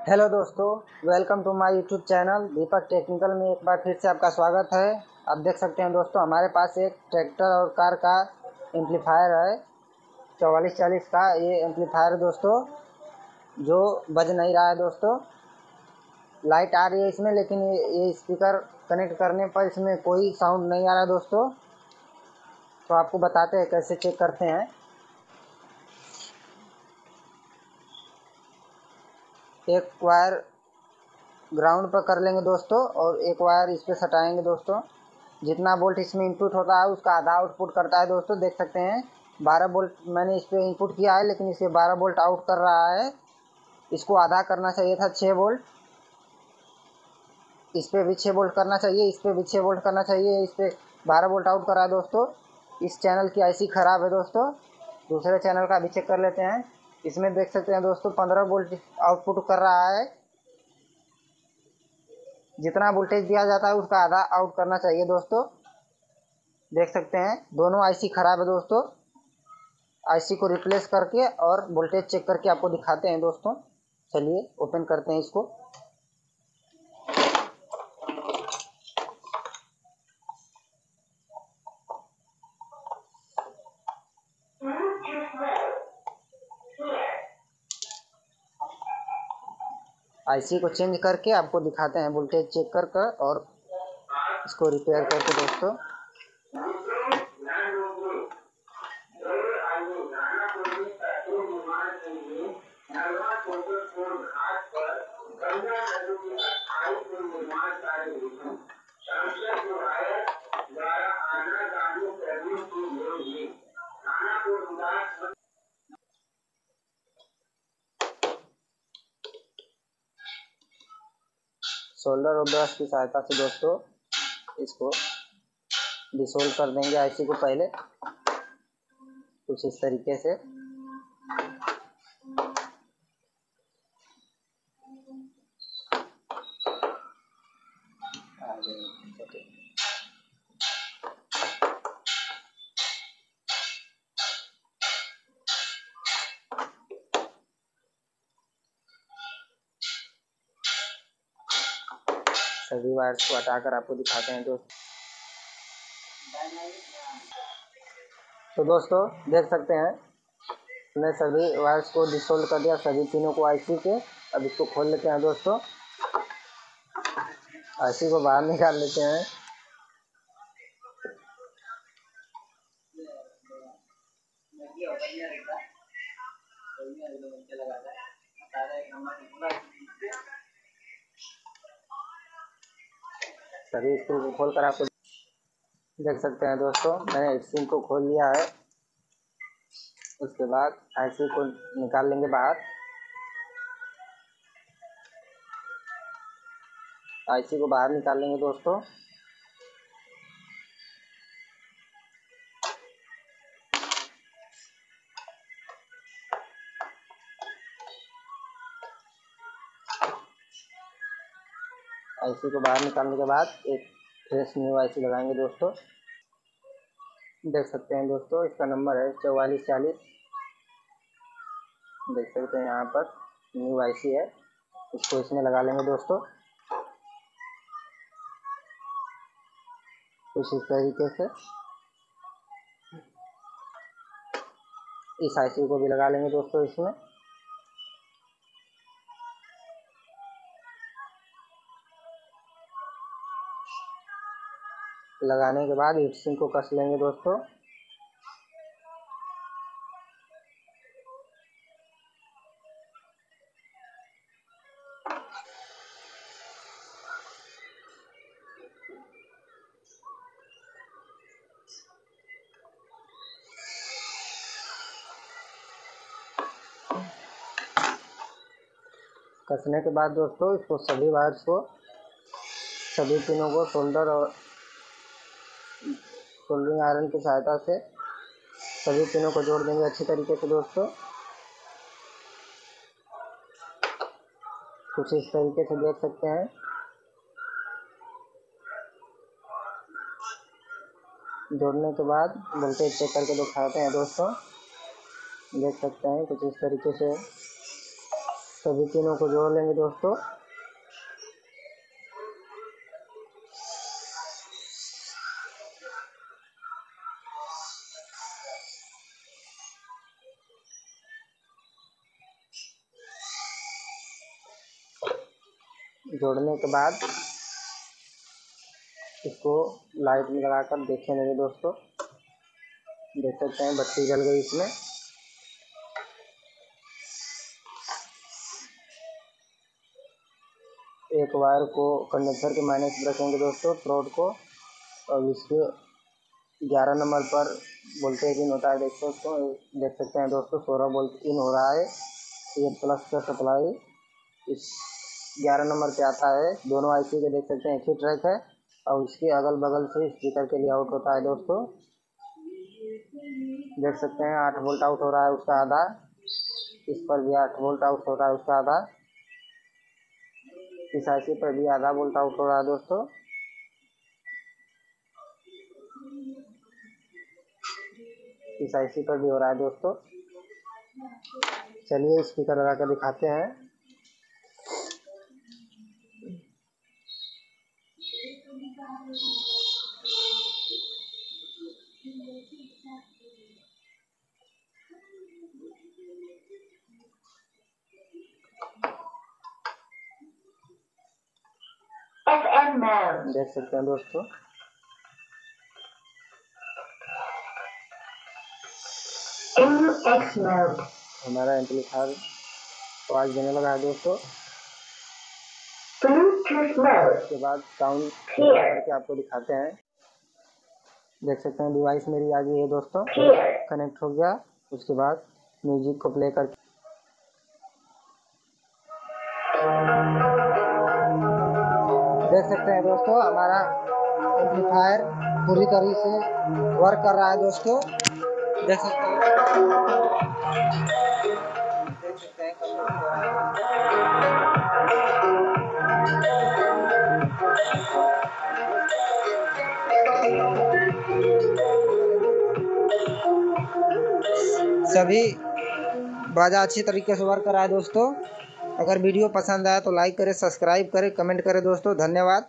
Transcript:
Hello दोस्तों, welcome to my YouTube channel Deepak technical में एक बार फिर से आपका स्वागत है। आप देख सकते हैं दोस्तों, हमारे पास एक ट्रैक्टर और कार का एम्पलीफायर है 4440 का। ये एम्पलीफायर दोस्तों जो बज नहीं रहा है दोस्तों। लाइट आ रही है इसमें, लेकिन ये स्पीकर कनेक्ट करने पर इसमें कोई साउंड नहीं आ रहा है दोस्तों। तो आपको बताते हैं कैसे चेक करते हैं। एक वायर ग्राउंड पर कर लेंगे दोस्तों और एक वायर इस पर सटाएंगे दोस्तों। जितना वोल्ट इसमें इनपुट होता है उसका आधा आउटपुट करता है दोस्तों। देख सकते हैं 12 वोल्ट मैंने इस पर इनपुट किया है, लेकिन इसे 12 वोल्ट आउट कर रहा है। इसको आधा करना चाहिए था 6 वोल्ट। इस पर भी 6 वोल्ट करना चाहिए, इस पर भी 6 वोल्ट करना चाहिए। इस पर 12 वोल्ट आउट कर रहा है दोस्तों। इस चैनल की आईसी ख़राब है दोस्तों। दूसरे चैनल का भी चेक कर लेते हैं। इसमें देख सकते हैं दोस्तों 15 वोल्ट आउटपुट कर रहा है। जितना वोल्टेज दिया जाता है उसका आधा आउट करना चाहिए दोस्तों। देख सकते हैं दोनों आईसी ख़राब है दोस्तों। आईसी को रिप्लेस करके और वोल्टेज चेक करके आपको दिखाते हैं दोस्तों। चलिए ओपन करते हैं इसको। आईसी को चेंज करके आपको दिखाते हैं वोल्टेज चेक कर और इसको रिपेयर करके दोस्तों। सोल्डर और ब्रश की सहायता से दोस्तों इसको डिसोल्व कर देंगे आईसी को पहले कुछ इस तरीके से। सभी वायर्स को हटाकर आपको दिखाते हैं दोस्तों। तो दोस्तों देख सकते हैं मैंने सभी वायर्स को डिसोल्व कर दिया, सभी तीनों को आईसी के। अब इसको खोल लेते हैं दोस्तों। आईसी को बाहर निकाल लेते हैं। सभी स्क्रू को खोल कर आपको देख सकते हैं दोस्तों, मैंने स्क्रू को खोल लिया है। उसके बाद आईसी को निकाल लेंगे बाहर। आईसी को बाहर निकाल लेंगे दोस्तों। आईसी को बाहर निकालने के बाद एक फ्रेश न्यू आईसी लगाएंगे दोस्तों। देख सकते हैं दोस्तों इसका नंबर है 4440। देख सकते हैं यहाँ पर न्यू आईसी है। इसको इसमें लगा लेंगे दोस्तों कुछ इस तरीके से। इस आईसी को भी लगा लेंगे दोस्तों इसमें। लगाने के बाद हीटसिंक को कस लेंगे दोस्तों। कसने के बाद दोस्तों इसको सभी वायर्स को, सभी पिनों को सोल्डर और सोल्डरिंग आयरन की सहायता से सभी पिनों को जोड़ देंगे अच्छी तरीके से दोस्तों। कुछ इस तरीके से देख सकते हैं। जोड़ने के बाद वोल्टेज चेक करके दिखाते हैं दोस्तों। देख सकते हैं कुछ इस तरीके से सभी तीनों को जोड़ लेंगे दोस्तों। जोड़ने के बाद इसको लाइट में लगाकर देखने लगे दोस्तों। देख सकते हैं बत्ती जल गई इसमें। एक वायर को कंडेंसर के माइनस में रखेंगे दोस्तों, प्रोड को, और इसके 11 नंबर पर वोल्टेज इन होता है। देख सकते हैं दोस्तों 16 वोल्ट इन हो रहा है। ये प्लस का सप्लाई इस 11 नंबर पे आता है। दोनों आईसी के देख सकते हैं एक ही ट्रैक है, और उसके अगल बगल से स्पीकर के लिए आउट होता है दोस्तों। देख सकते हैं 8 वोल्ट आउट हो रहा है उसका आधा। इस पर भी 8 वोल्ट आउट हो रहा है उसका आधा। इस आईसी पर भी आधा वोल्ट आउट हो रहा है दोस्तों। इस आईसी पर भी हो रहा है दोस्तों। चलिए स्पीकर लगा कर दिखाते हैं। देख सकते हैं दोस्तों हमारा एम्पलीफायर आवाज देने लगा है दोस्तों। उसके बाद साउंड करके आपको दिखाते हैं। देख सकते हैं डिवाइस मेरी आ गई है दोस्तों, कनेक्ट हो गया। उसके बाद म्यूजिक को प्ले करके देख सकते हैं दोस्तों हमारा एम्पलीफायर पूरी तरह से वर्क कर रहा है दोस्तों। देख सकते हैं सभी बाजा अच्छी तरीके से वर्क कर रहा है दोस्तों। अगर वीडियो पसंद आया तो लाइक करें, सब्सक्राइब करें, कमेंट करें दोस्तों। धन्यवाद।